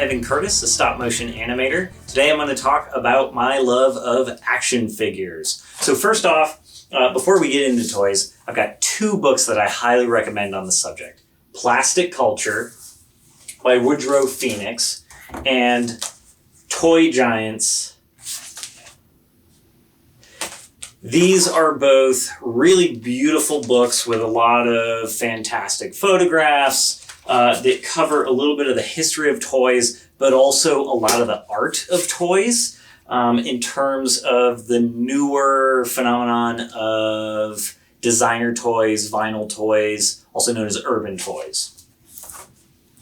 Evan Curtis, a stop motion animator. Today I'm going to talk about my love of action figures. So first off, before we get into toys, I've got two books that I highly recommend on the subject. Plastic Culture by Woodrow Phoenix and Toy Giants. These are both really beautiful books with a lot of fantastic photographs that cover a little bit of the history of toys, but also a lot of the art of toys in terms of the newer phenomenon of designer toys, vinyl toys, also known as urban toys.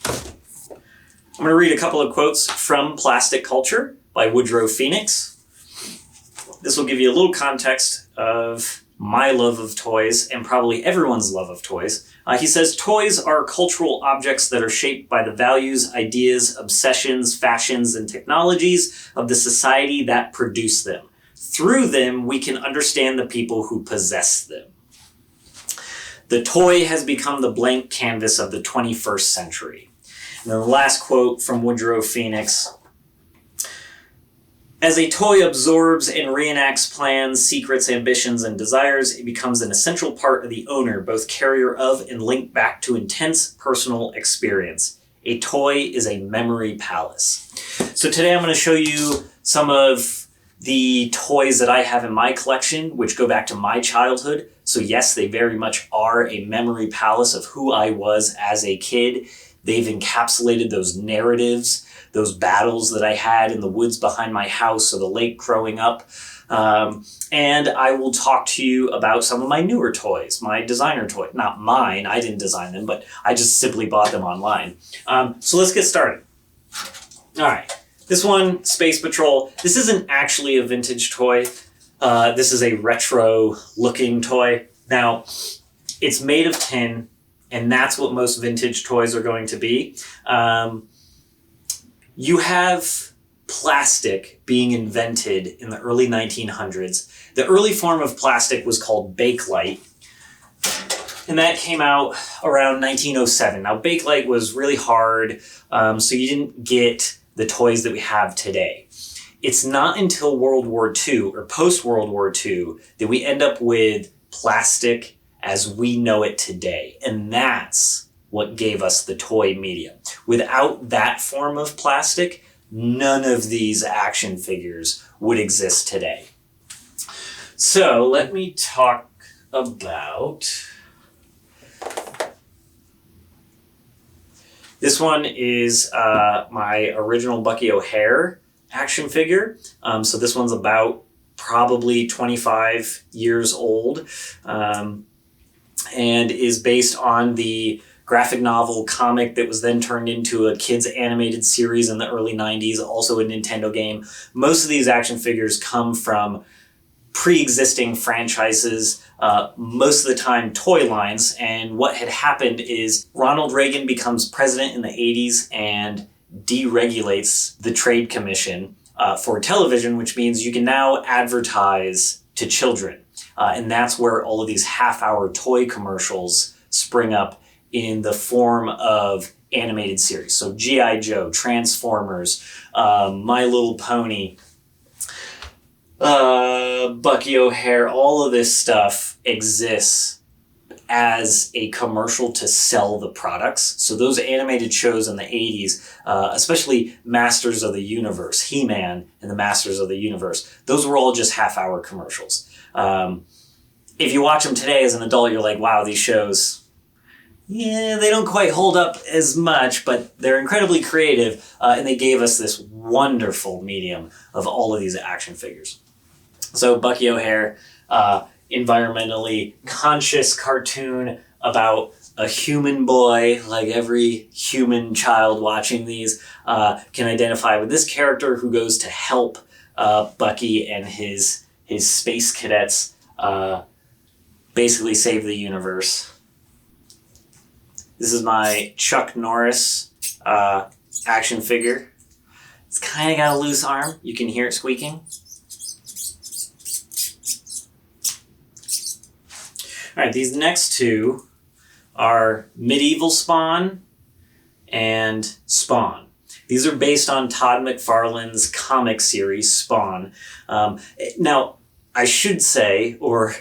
I'm going to read a couple of quotes from Plastic Culture by Woodrow Phoenix. This will give you a little context of my love of toys and probably everyone's love of toys. He says, "Toys are cultural objects that are shaped by the values, ideas, obsessions, fashions, and technologies of the society that produce them. Through them, we can understand the people who possess them. The toy has become the blank canvas of the 21st century." And then the last quote from Woodrow Phoenix: "As a toy absorbs and reenacts plans, secrets, ambitions, and desires, it becomes an essential part of the owner, both carrier of and linked back to intense personal experience. A toy is a memory palace." So today I'm going to show you some of the toys that I have in my collection, which go back to my childhood. So yes, they very much are a memory palace of who I was as a kid. They've encapsulated those narratives, those battles that I had in the woods behind my house or the lake growing up. And I will talk to you about some of my newer toys, my designer toys. Not mine, I didn't design them, but I just simply bought them online. So let's get started. All right, this one, Space Patrol. This isn't actually a vintage toy. This is a retro looking toy. Now, it's made of tin, and that's what most vintage toys are going to be. You have plastic being invented in the early 1900s. The early form of plastic was called Bakelite, and that came out around 1907. Now, Bakelite was really hard, so you didn't get the toys that we have today. It's not until World War II or post-World War II that we end up with plastic as we know it today, and that's what gave us the toy medium. Without that form of plastic, none of these action figures would exist today. So let me talk about... This one is my original Bucky O'Hare action figure. So this one's about probably 25 years old and is based on the graphic novel comic that was then turned into a kids animated series in the early 90s, also a Nintendo game. Most of these action figures come from pre-existing franchises, most of the time toy lines. And what had happened is Ronald Reagan becomes president in the 80s and deregulates the Trade Commission for television, which means you can now advertise to children. And that's where all of these half-hour toy commercials spring up in the form of animated series. So G.I. Joe, Transformers, My Little Pony, Bucky O'Hare, all of this stuff exists as a commercial to sell the products. So those animated shows in the 80s, especially Masters of the Universe, He-Man and the Masters of the Universe, those were all just half-hour commercials. If you watch them today as an adult, you're like, wow, these shows... yeah, they don't quite hold up as much, but they're incredibly creative, and they gave us this wonderful medium of all of these action figures. So Bucky O'Hare, environmentally conscious cartoon about a human boy, like every human child watching these, can identify with this character who goes to help Bucky and his space cadets basically save the universe. This is my Chuck Norris action figure. It's kind of got a loose arm. You can hear it squeaking. All right, these next two are Medieval Spawn and Spawn. These are based on Todd McFarlane's comic series, Spawn. Now, I should say, or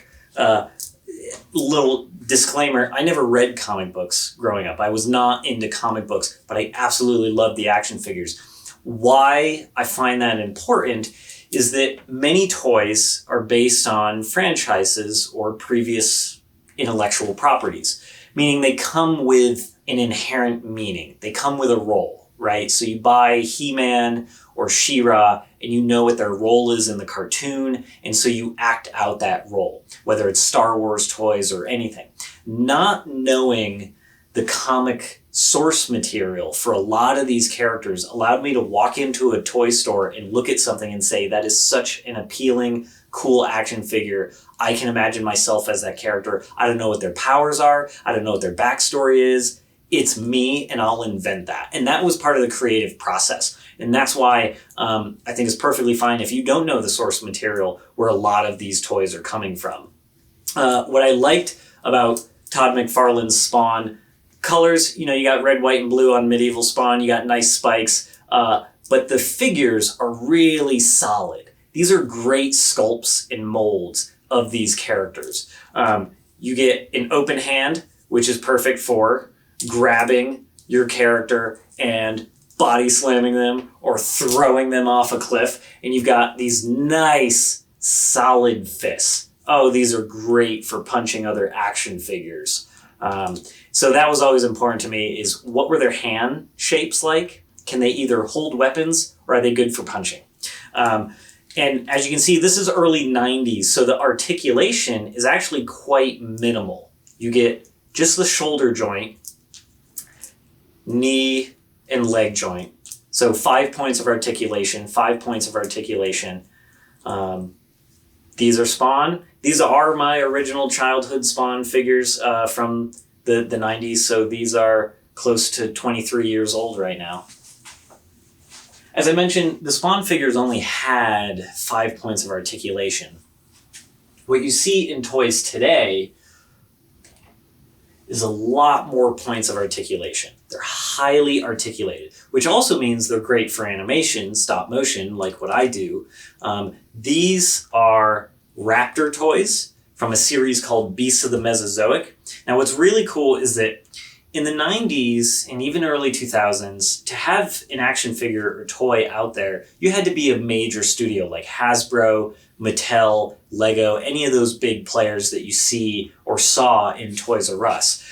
little disclaimer, I never read comic books growing up. I was not into comic books, but I absolutely loved the action figures. Why I find that important is that many toys are based on franchises or previous intellectual properties, meaning they come with an inherent meaning. They come with a role, right? So you buy He-Man or She-Ra and you know what their role is in the cartoon, and so you act out that role, whether it's Star Wars toys or anything. Not knowing the comic source material for a lot of these characters allowed me to walk into a toy store and look at something and say, that is such an appealing, cool action figure. I can imagine myself as that character. I don't know what their powers are. I don't know what their backstory is. It's me, and I'll invent that. And that was part of the creative process. And that's why I think it's perfectly fine if you don't know the source material where a lot of these toys are coming from. What I liked about Todd McFarlane's Spawn, colors, you got red, white, and blue on medieval Spawn. You got nice spikes, but the figures are really solid. These are great sculpts and molds of these characters. You get an open hand, which is perfect for grabbing your character and body slamming them or throwing them off a cliff. And you've got these nice, solid fists. Oh, these are great for punching other action figures. So that was always important to me, is what were their hand shapes like? Can they either hold weapons or are they good for punching? And as you can see, this is early 90s, so the articulation is actually quite minimal. You get just the shoulder joint, knee, and leg joint. So 5 points of articulation, 5 points of articulation. These are Spawn. These are my original childhood Spawn figures from the 90s, so these are close to 23 years old right now. As I mentioned, the Spawn figures only had 5 points of articulation. What you see in toys today is a lot more points of articulation. They're highly articulated, which also means they're great for animation, stop motion, like what I do. These are Raptor Toys from a series called Beasts of the Mesozoic. Now, what's really cool is that in the 90s and even early 2000s, to have an action figure or toy out there, you had to be a major studio like Hasbro, Mattel, Lego, any of those big players that you see or saw in Toys R Us.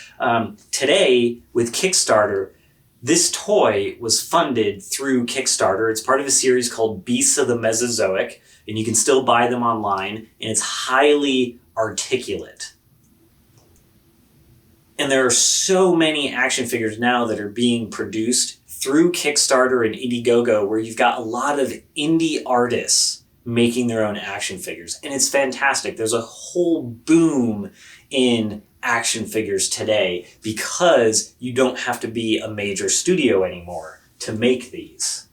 Today, with Kickstarter, this toy was funded through Kickstarter. It's part of a series called Beasts of the Mesozoic, and you can still buy them online, and it's highly articulate. And there are so many action figures now that are being produced through Kickstarter and Indiegogo, where you've got a lot of indie artists making their own action figures. And it's fantastic. There's a whole boom in action figures today because you don't have to be a major studio anymore to make these.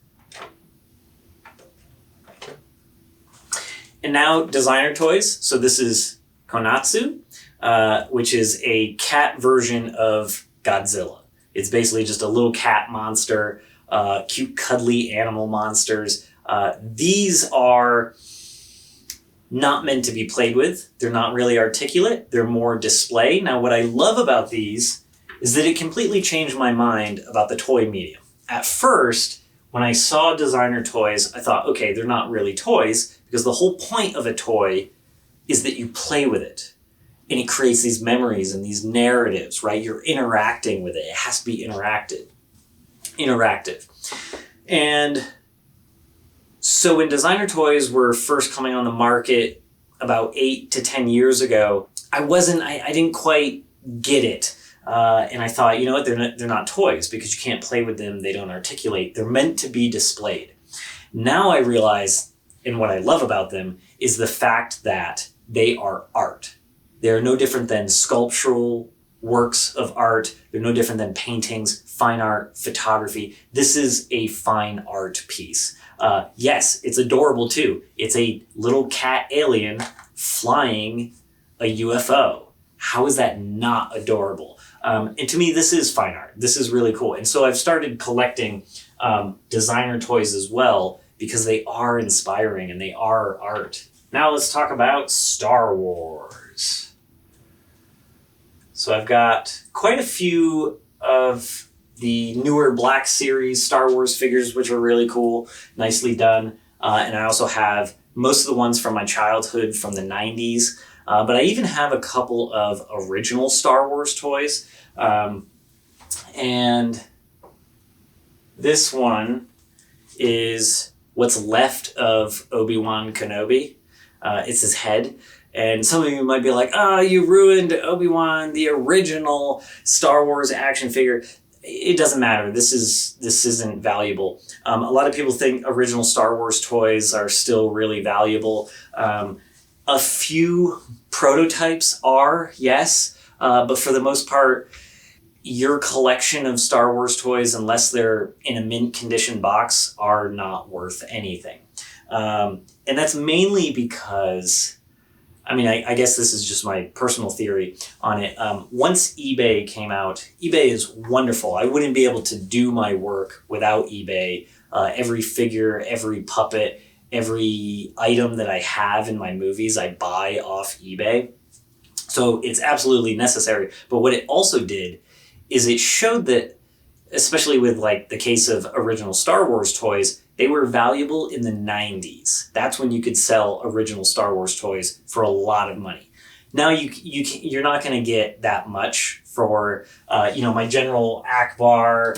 And now designer toys. So this is Konatsu, which is a cat version of Godzilla. It's basically just a little cat monster, cute cuddly animal monsters. These are not meant to be played with. They're not really articulate. They're more display. Now, what I love about these is that it completely changed my mind about the toy medium. At first, when I saw designer toys, I thought, okay, they're not really toys, because the whole point of a toy is that you play with it. And it creates these memories and these narratives, right? You're interacting with it. It has to be interactive. And so when designer toys were first coming on the market about 8 to 10 years ago, I didn't quite get it. And I thought, you know what, they're not toys because you can't play with them. They don't articulate. They're meant to be displayed. Now I realize, and what I love about them, is the fact that they are art. They're no different than sculptural works of art. They're no different than paintings, fine art, photography. This is a fine art piece. Yes, it's adorable too. It's a little cat alien flying a UFO. How is that not adorable? And to me, this is fine art. This is really cool. And so I've started collecting designer toys as well, because they are inspiring and they are art. Now let's talk about Star Wars. So I've got quite a few of the newer Black Series Star Wars figures, which are really cool, nicely done. And I also have most of the ones from my childhood from the 90s. But I even have a couple of original Star Wars toys. And this one is what's left of Obi-Wan Kenobi. It's his head. And some of you might be like, you ruined Obi-Wan, the original Star Wars action figure. It doesn't matter. This isn't valuable. A lot of people think original Star Wars toys are still really valuable. A few prototypes are, yes, but for the most part, your collection of Star Wars toys, unless they're in a mint condition box, are not worth anything. And that's mainly because, I guess this is just my personal theory on it. Once eBay came out, eBay is wonderful. I wouldn't be able to do my work without eBay. Every figure, every puppet, every item that I have in my movies, I buy off eBay. So it's absolutely necessary. But what it also did is it showed that, especially with like the case of original Star Wars toys, they were valuable in the 90s. That's when you could sell original Star Wars toys for a lot of money. Now you're not going to get that much for my General Akbar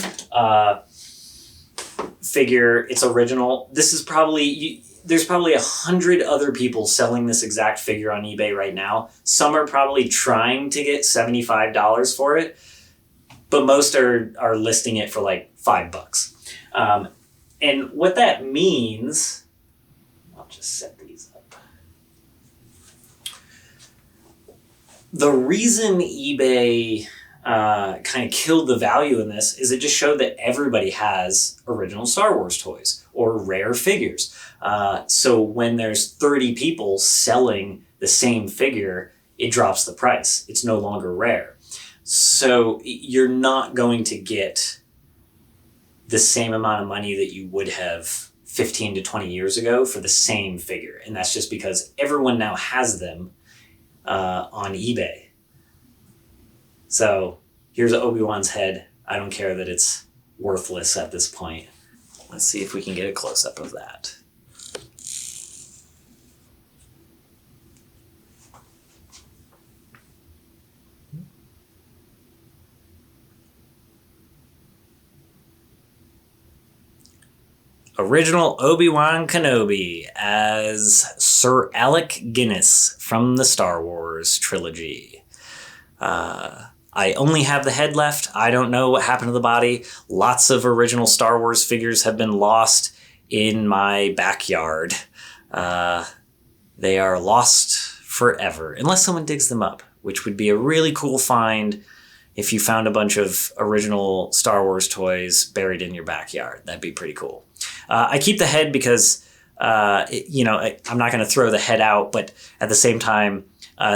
figure. It's original. This is probably there's probably 100 other people selling this exact figure on eBay right now. Some are probably trying to get $75 for it, but most are listing it for like $5. And what that means, I'll just set these up. The reason eBay kind of killed the value in this is it just showed that everybody has original Star Wars toys or rare figures. So when there's 30 people selling the same figure, it drops the price. It's no longer rare. So you're not going to get the same amount of money that you would have 15 to 20 years ago for the same figure. And that's just because everyone now has them on eBay. So here's Obi-Wan's head. I don't care that it's worthless at this point. Let's see if we can get a close-up of that. Original Obi-Wan Kenobi as Sir Alec Guinness from the Star Wars trilogy. I only have the head left. I don't know what happened to the body. Lots of original Star Wars figures have been lost in my backyard. They are lost forever, unless someone digs them up, which would be a really cool find if you found a bunch of original Star Wars toys buried in your backyard. That'd be pretty cool. I keep the head because, I'm not going to throw the head out, but at the same time,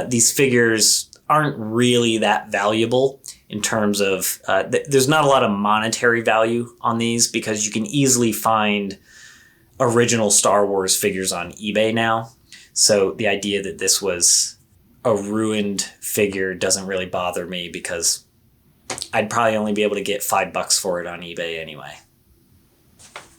these figures aren't really that valuable in terms of, there's not a lot of monetary value on these because you can easily find original Star Wars figures on eBay now. So the idea that this was a ruined figure doesn't really bother me because I'd probably only be able to get $5 for it on eBay anyway.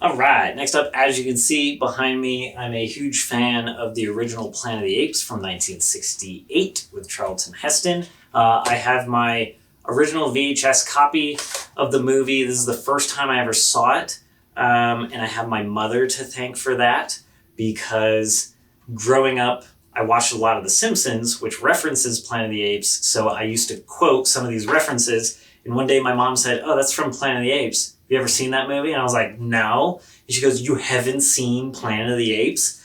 All right, next up, as you can see behind me, I'm a huge fan of the original Planet of the Apes from 1968 with Charlton Heston. I have my original VHS copy of the movie. This is the first time I ever saw it, and I have my mother to thank for that because growing up, I watched a lot of The Simpsons, which references Planet of the Apes, so I used to quote some of these references, and one day my mom said, "Oh, that's from Planet of the Apes. Have you ever seen that movie?" And I was like, "No." And she goes, "You haven't seen Planet of the Apes?"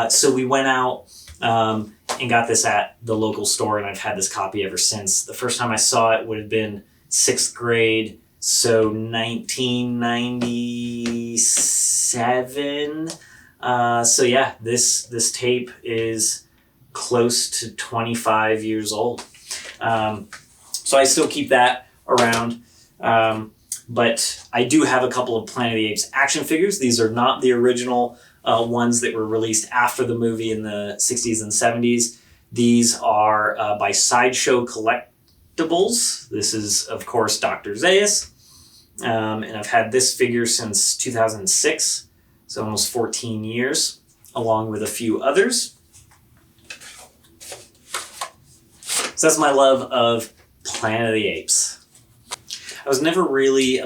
So we went out and got this at the local store, and I've had this copy ever since. The first time I saw it would have been 6th grade, so 1997. So yeah, this tape is close to 25 years old. So I still keep that around. But I do have a couple of Planet of the Apes action figures. These are not the original ones that were released after the movie in the 60s and 70s. These are by Sideshow Collectibles. This is, of course, Dr. Zaius. And I've had this figure since 2006, so almost 14 years, along with a few others. So that's my love of Planet of the Apes. I was never really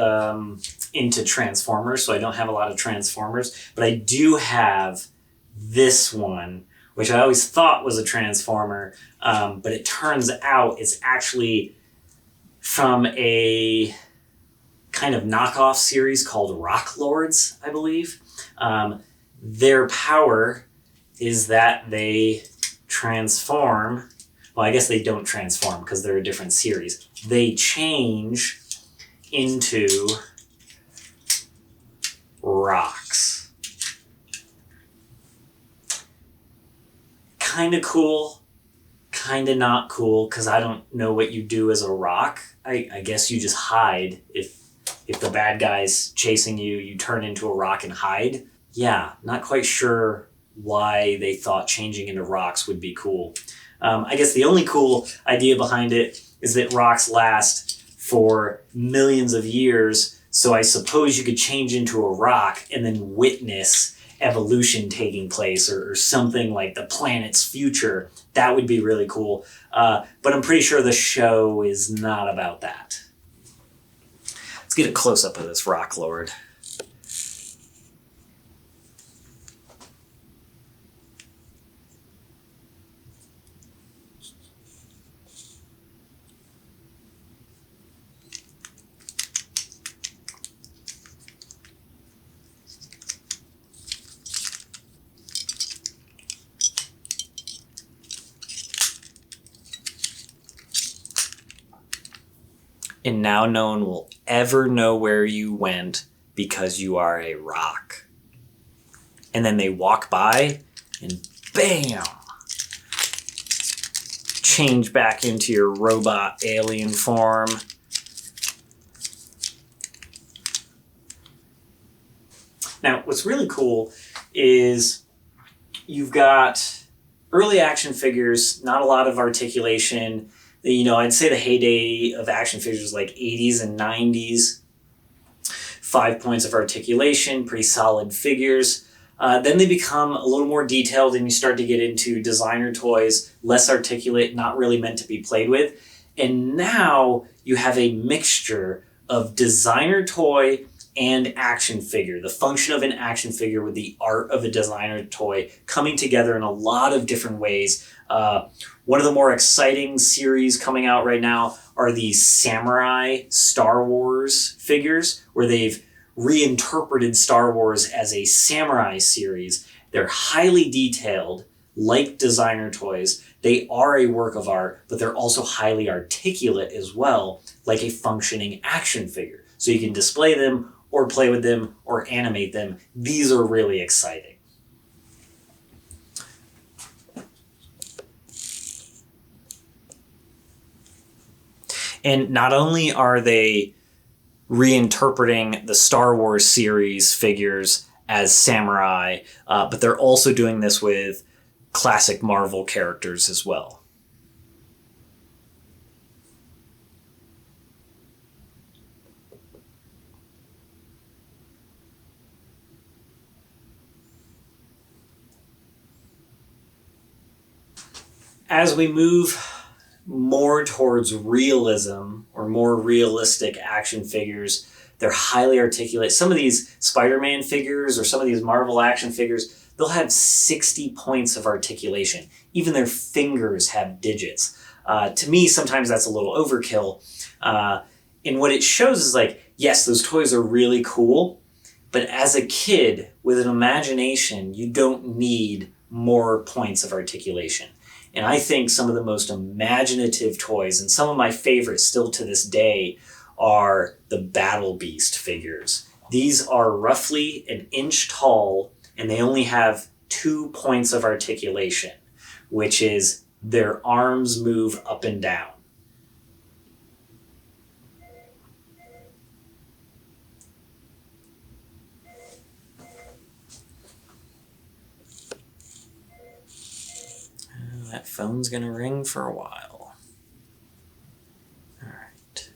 into Transformers, so I don't have a lot of Transformers, but I do have this one, which I always thought was a Transformer, but it turns out it's actually from a kind of knockoff series called Rock Lords, I believe. Their power is that they transform. Well, I guess they don't transform because they're a different series. They change into rocks. Kind of cool, kind of not cool, because I don't know what you do as a rock. I guess you just hide. If the bad guy's chasing you, you turn into a rock and hide. Yeah, not quite sure why they thought changing into rocks would be cool. I guess the only cool idea behind it is that rocks last for millions of years, so I suppose you could change into a rock and then witness evolution taking place or something like the planet's future. That would be really cool. But I'm pretty sure the show is not about that. Let's get a close-up of this Rock Lord. And now no one will ever know where you went because you are a rock. And then they walk by and bam! Change back into your robot alien form. Now, what's really cool is you've got early action figures, not a lot of articulation. You know, I'd say the heyday of action figures was like 80s and 90s. 5 points of articulation, pretty solid figures. Then they become a little more detailed and you start to get into designer toys, less articulate, not really meant to be played with. And now you have a mixture of designer toy and action figure. The function of an action figure with the art of a designer toy coming together in a lot of different ways. One of the more exciting series coming out right now are these samurai Star Wars figures, where they've reinterpreted Star Wars as a samurai series. They're highly detailed, like designer toys. They are a work of art, but they're also highly articulate as well, like a functioning action figure. So you can display them or play with them or animate them. These are really exciting. And not only are they reinterpreting the Star Wars series figures as samurai, but they're also doing this with classic Marvel characters as well. As we move more towards realism or more realistic action figures, they're highly articulate. Some of these Spider-Man figures or some of these Marvel action figures, they'll have 60 points of articulation. Even their fingers have digits. To me, sometimes that's a little overkill. And what it shows is like, yes, those toys are really cool, but as a kid with an imagination, you don't need more points of articulation. And I think some of the most imaginative toys, and some of my favorites still to this day, are the Battle Beast figures. These are roughly an inch tall, and they only have 2 points of articulation, which is their arms move up and down. that phone's going to ring for a while. All right.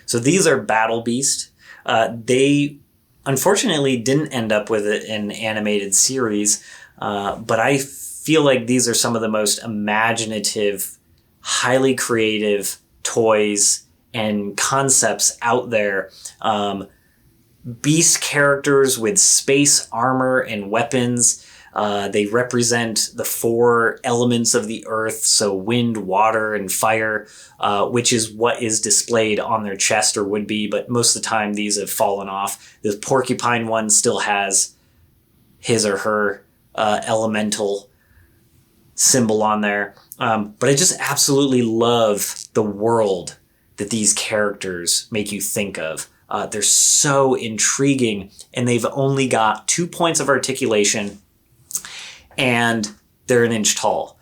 So these are Battle Beast. They unfortunately didn't end up with an animated series, but I feel like these are some of the most imaginative, highly creative toys and concepts out there. Beast characters with space armor and weapons. They represent the 4 elements of the earth, so wind, water, and fire, which is what is displayed on their chest or would be, but most of the time these have fallen off. The porcupine one still has his or her elemental symbol on there. But I just absolutely love the world that these characters make you think of. They're so intriguing, and they've only got 2 points of articulation, and they're an inch tall.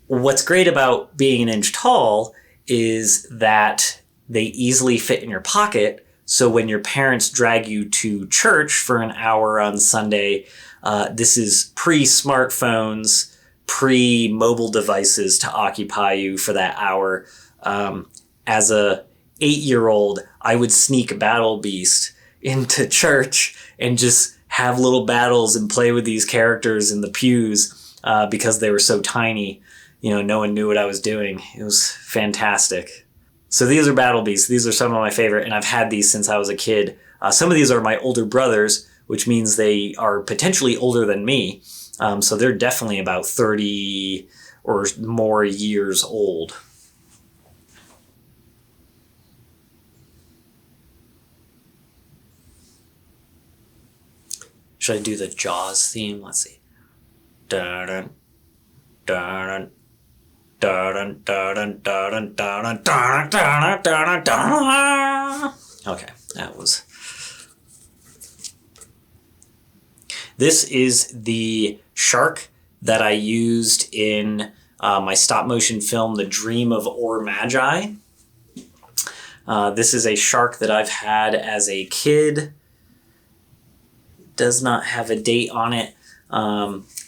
What's great about being an inch tall is that they easily fit in your pocket. So when your parents drag you to church for an hour on Sunday, this is pre-smartphones, pre-mobile devices to occupy you for that hour. As a 8-year-old, I would sneak Battle Beast into church and just have little battles and play with these characters in the pews because they were so tiny. No one knew what I was doing. It was fantastic. So these are Battle Beasts. These are some of my favorite, and I've had these since I was a kid. Some of these are my older brothers, which means they are potentially older than me. So they're definitely about 30 or more years old. Should I do the Jaws theme? Let's see. Dun dun dun dun dun dun dun dun dun dun dun dun. Okay, that was. This is the shark that I used in my stop motion film, The Dream of Or Magi. This is a shark that I've had as a kid. Does not have a date on it.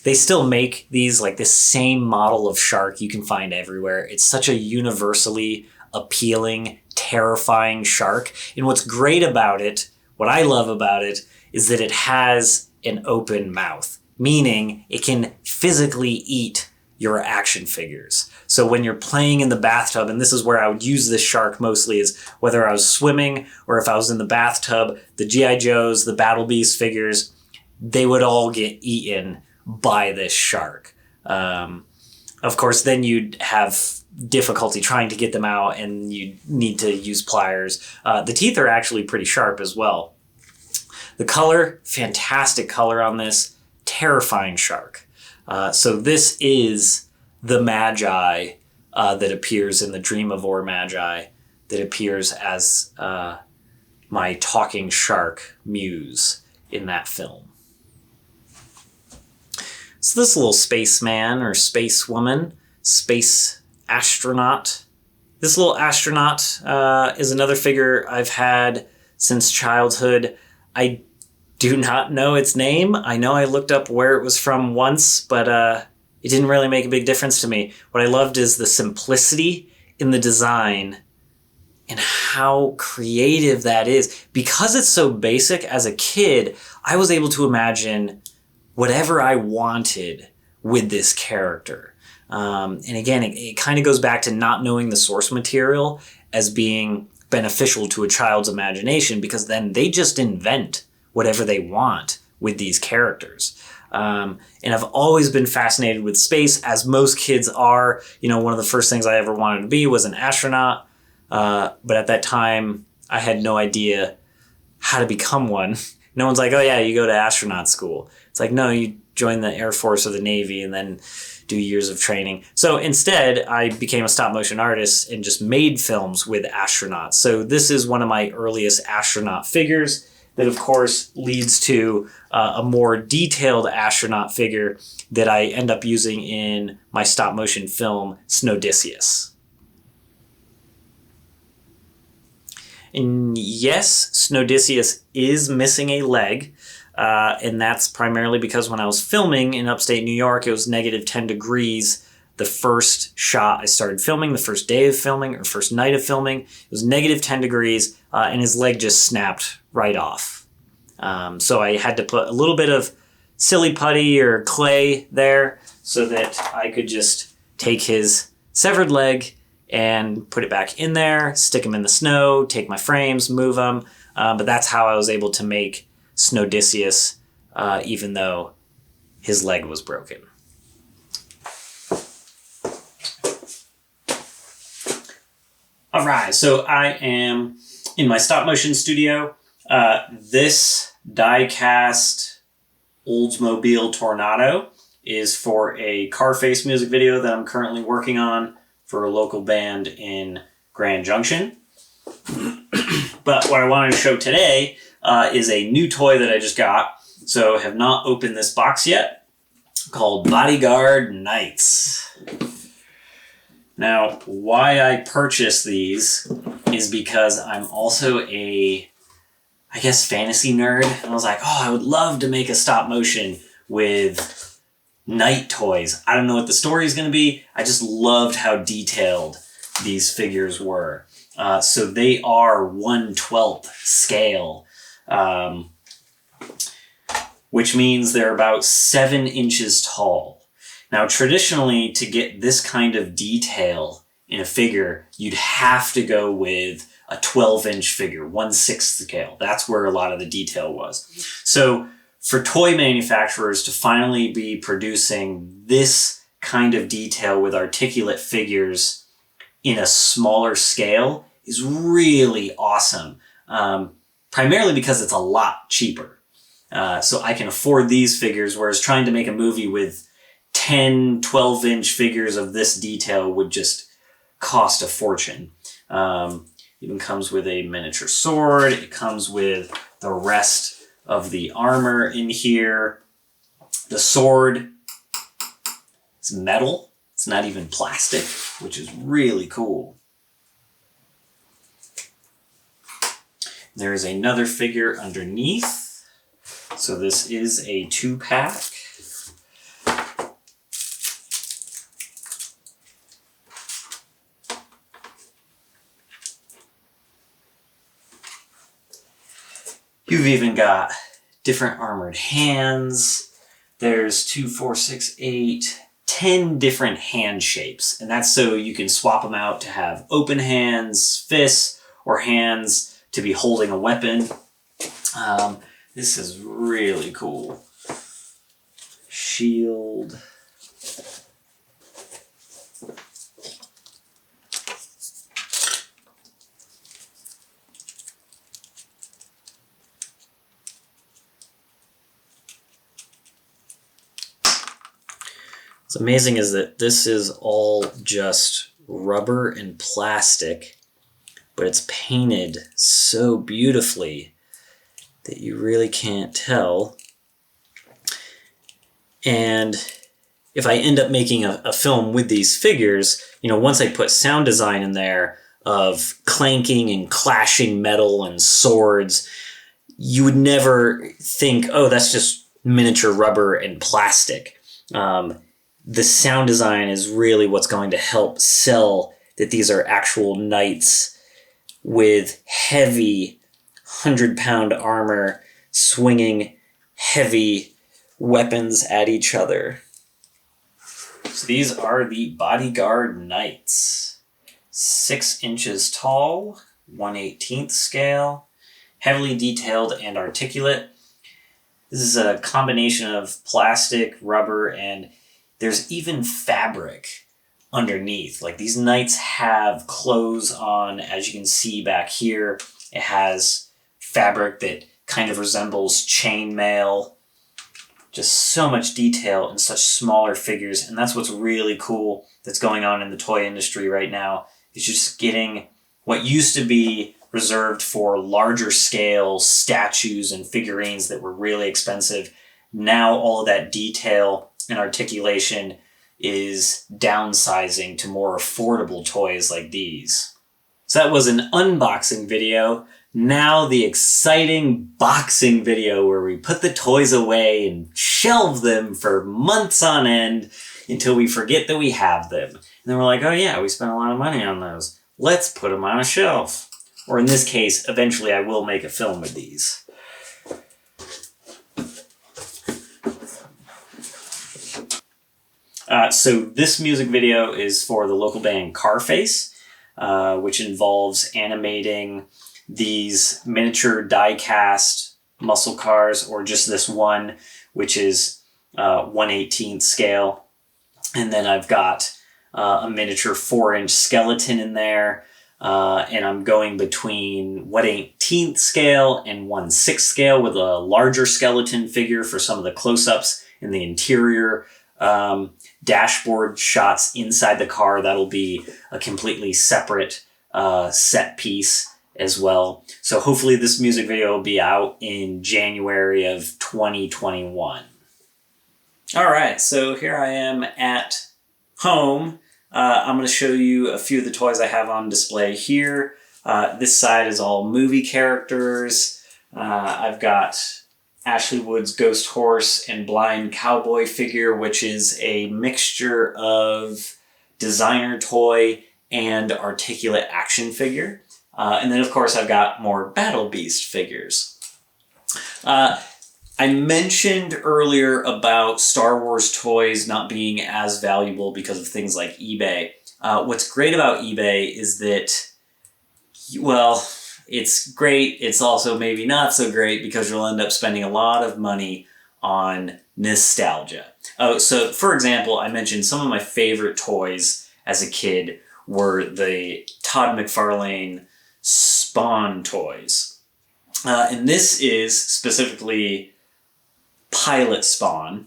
They still make these, like this same model of shark you can find everywhere. It's such a universally appealing, terrifying shark. And what's great about it, what I love about it, is that it has an open mouth, meaning it can physically eat your action figures. So when you're playing in the bathtub, and this is where I would use this shark mostly, is whether I was swimming or if I was in the bathtub, the G.I. Joes, the Battle Beast figures, they would all get eaten by this shark. Of course, then you'd have difficulty trying to get them out, and you need to use pliers. The teeth are actually pretty sharp as well. The color, fantastic color on this, terrifying shark. So this is the Magi that appears in The Dream of Or Magi, that appears as my talking shark muse in that film. So this little spaceman or spacewoman, space astronaut. This little astronaut is another figure I've had since childhood. I do not know its name. I know I looked up where it was from once, but it didn't really make a big difference to me. What I loved is the simplicity in the design and how creative that is. Because it's so basic, as a kid, I was able to imagine whatever I wanted with this character. And again, it kind of goes back to not knowing the source material as being beneficial to a child's imagination, because then they just invent whatever they want with these characters. And I've always been fascinated with space, as most kids are. One of the first things I ever wanted to be was an astronaut. But at that time, I had no idea how to become one. No one's like, oh yeah, you go to astronaut school. It's like, no, you join the Air Force or the Navy and then do years of training. So instead, I became a stop motion artist and just made films with astronauts. So this is one of my earliest astronaut figures that, of course, leads to a more detailed astronaut figure that I end up using in my stop motion film, Snowdicius. And yes, Snowdicius is missing a leg. And that's primarily because when I was filming in upstate New York, it was negative 10 degrees. The first shot I started filming, the first day of filming or first night of filming, it was negative 10 degrees and his leg just snapped right off. So I had to put a little bit of silly putty or clay there so that I could just take his severed leg and put it back in there, stick him in the snow, take my frames, move them. But that's how I was able to make Snowdicius, even though his leg was broken. All right, so I am in my stop motion studio. This die-cast Oldsmobile Tornado is for a Carface music video that I'm currently working on for a local band in Grand Junction. But what I wanted to show today is a new toy that I just got. So I have not opened this box yet, called Bodyguard Knights. Now, why I purchased these is because I'm also a, I guess, fantasy nerd. And I was like, oh, I would love to make a stop motion with knight toys. I don't know what the story is going to be. I just loved how detailed these figures were. So they are 1/12 scale, which means they're about 7 inches tall. Now, traditionally, to get this kind of detail in a figure, you'd have to go with a 12-inch figure, 1/6 scale. That's where a lot of the detail was. So for toy manufacturers to finally be producing this kind of detail with articulate figures in a smaller scale is really awesome, primarily because it's a lot cheaper. So I can afford these figures, whereas trying to make a movie with 10, 12-inch figures of this detail would just cost a fortune. Even comes with a miniature sword. It comes with the rest of the armor in here. The sword is metal. It's not even plastic, which is really cool. There is another figure underneath. So this is a 2-pack. You've even got different armored hands. There's 2, 4, 6, 8, 10 different hand shapes. And that's so you can swap them out to have open hands, fists, or hands to be holding a weapon. This is really cool. Shield. What's amazing is that this is all just rubber and plastic, but it's painted so beautifully that you really can't tell. And if I end up making a film with these figures, you know, once I put sound design in there of clanking and clashing metal and swords, you would never think, oh, that's just miniature rubber and plastic. The sound design is really what's going to help sell that these are actual knights with heavy 100-pound armor swinging heavy weapons at each other. So these are the Bodyguard Knights. 6 inches tall, 1/18 scale, heavily detailed and articulate. This is a combination of plastic, rubber, and there's even fabric underneath. Like, these knights have clothes on, as you can see back here. It has fabric that kind of resembles chainmail. Just so much detail in such smaller figures, and that's what's really cool that's going on in the toy industry right now. It's just getting what used to be reserved for larger scale statues and figurines that were really expensive. Now all of that detail and articulation is downsizing to more affordable toys like these. So that was an unboxing video. Now the exciting boxing video where we put the toys away and shelve them for months on end until we forget that we have them. And then we're like, oh yeah, we spent a lot of money on those. Let's put them on a shelf. Or in this case, eventually I will make a film of these. So this music video is for the local band Carface, which involves animating these miniature die-cast muscle cars, or just this one, which is 1/18 scale. And then I've got a miniature 4-inch skeleton in there, and I'm going between 1/18 scale and 1/6 scale with a larger skeleton figure for some of the close-ups in the interior. Dashboard shots inside the car, that'll be a completely separate set piece as well. So hopefully this music video will be out in January of 2021. All right, so here I am at home. I'm going to show you a few of the toys I have on display here. This side is all movie characters. I've got Ashley Wood's Ghost Horse and Blind Cowboy figure, which is a mixture of designer toy and articulate action figure. And then, of course, I've got more Battle Beast figures. I mentioned earlier about Star Wars toys not being as valuable because of things like eBay. What's great about eBay is that, well, it's great. It's also maybe not so great because you'll end up spending a lot of money on nostalgia. Oh, so for example, I mentioned some of my favorite toys as a kid were the Todd McFarlane Spawn toys. And this is specifically Pilot Spawn.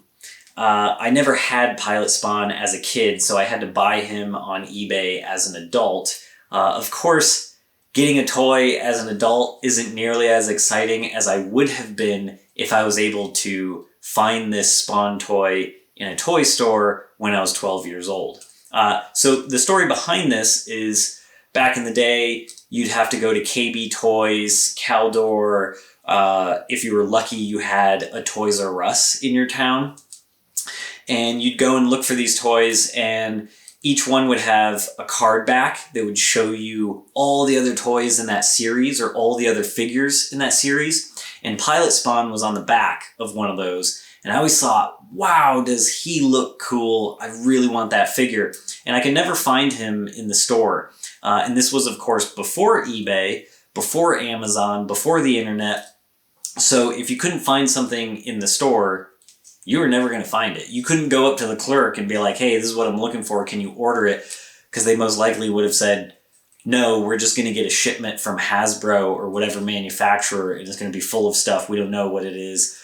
I never had Pilot Spawn as a kid, so I had to buy him on eBay as an adult. Of course, getting a toy as an adult isn't nearly as exciting as I would have been if I was able to find this Spawn toy in a toy store when I was 12 years old. So the story behind this is, back in the day, you'd have to go to KB Toys, Caldor. If you were lucky, you had a Toys R Us in your town. And you'd go and look for these toys, and each one would have a card back that would show you all the other toys in that series or all the other figures in that series. And Pilot Spawn was on the back of one of those. And I always thought, wow, does he look cool? I really want that figure. And I could never find him in the store. And this was, of course, before eBay, before Amazon, before the internet. So if you couldn't find something in the store, you were never going to find it. You couldn't go up to the clerk and be like, hey, this is what I'm looking for. Can you order it? Because they most likely would have said, no, we're just going to get a shipment from Hasbro or whatever manufacturer, and it's going to be full of stuff. We don't know what it is.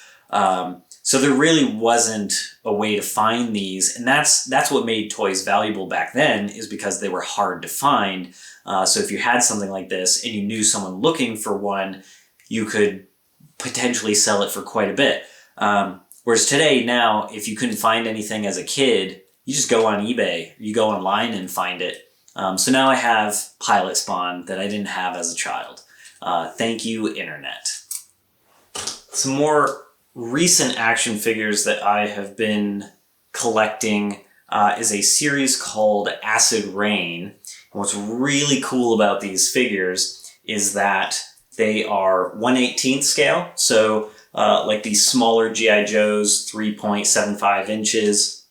So there really wasn't a way to find these. And that's what made toys valuable back then, is because they were hard to find. So if you had something like this and you knew someone looking for one, you could potentially sell it for quite a bit. Whereas today, now, if you couldn't find anything as a kid, you just go on eBay, you go online and find it. So now I have Pilot Spawn that I didn't have as a child. Thank you, Internet. Some more recent action figures that I have been collecting is a series called Acid Rain. And what's really cool about these figures is that they are 1/18 scale, so like these smaller G.I. Joes, 3.75 inches.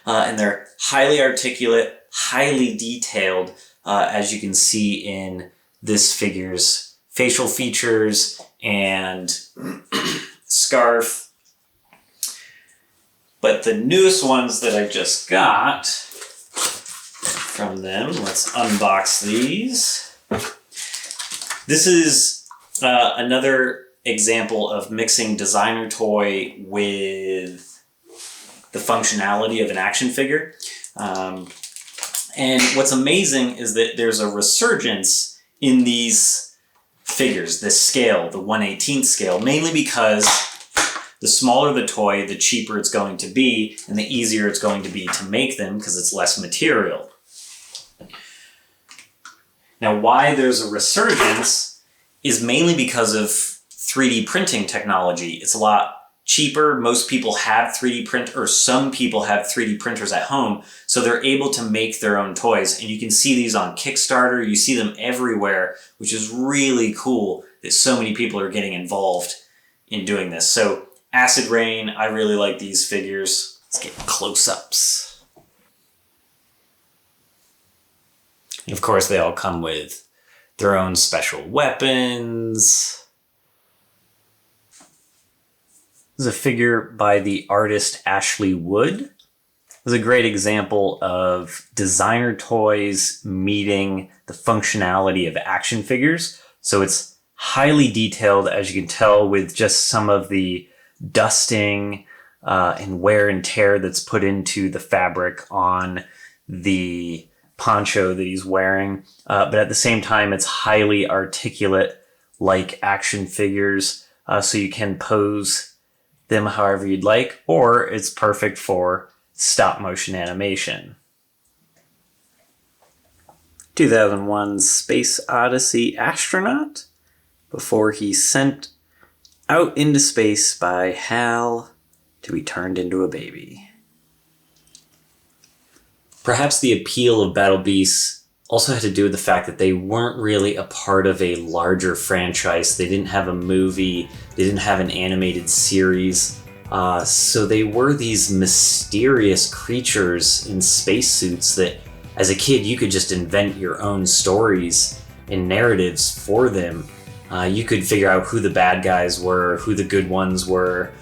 And they're highly articulate, highly detailed, as you can see in this figure's facial features and scarf. But the newest ones that I just got from them, let's unbox these. This is another example of mixing designer toy with the functionality of an action figure. And what's amazing is that there's a resurgence in these figures, this scale, the 1/18 scale, mainly because the smaller the toy, the cheaper it's going to be, and the easier it's going to be to make them because it's less material. Now, why there's a resurgence is mainly because of 3D printing technology. It's a lot cheaper. Most people have 3D print, or some people have 3D printers at home, so they're able to make their own toys. And you can see these on Kickstarter. You see them everywhere, which is really cool that so many people are getting involved in doing this. So Acid Rain, I really like these figures. Let's get close-ups. And of course, they all come with their own special weapons. This is a figure by the artist Ashley Wood. This is a great example of designer toys meeting the functionality of action figures. So it's highly detailed, as you can tell, with just some of the dusting and wear and tear that's put into the fabric on the poncho that he's wearing. But at the same time, it's highly articulate like action figures. So you can pose them however you'd like, or it's perfect for stop motion animation. 2001 Space Odyssey Astronaut, before he's sent out into space by Hal to be turned into a baby. Perhaps the appeal of Battle Beasts also had to do with the fact that they weren't really a part of a larger franchise. They didn't have a movie, they didn't have an animated series, so they were these mysterious creatures in spacesuits that, as a kid, you could just invent your own stories and narratives for them. You could figure out who the bad guys were, who the good ones were.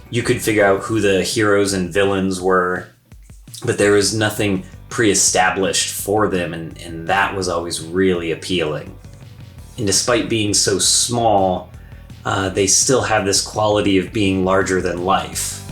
You could figure out who the heroes and villains were, but there was nothing pre-established for them, and that was always really appealing. And despite being so small, they still have this quality of being larger than life.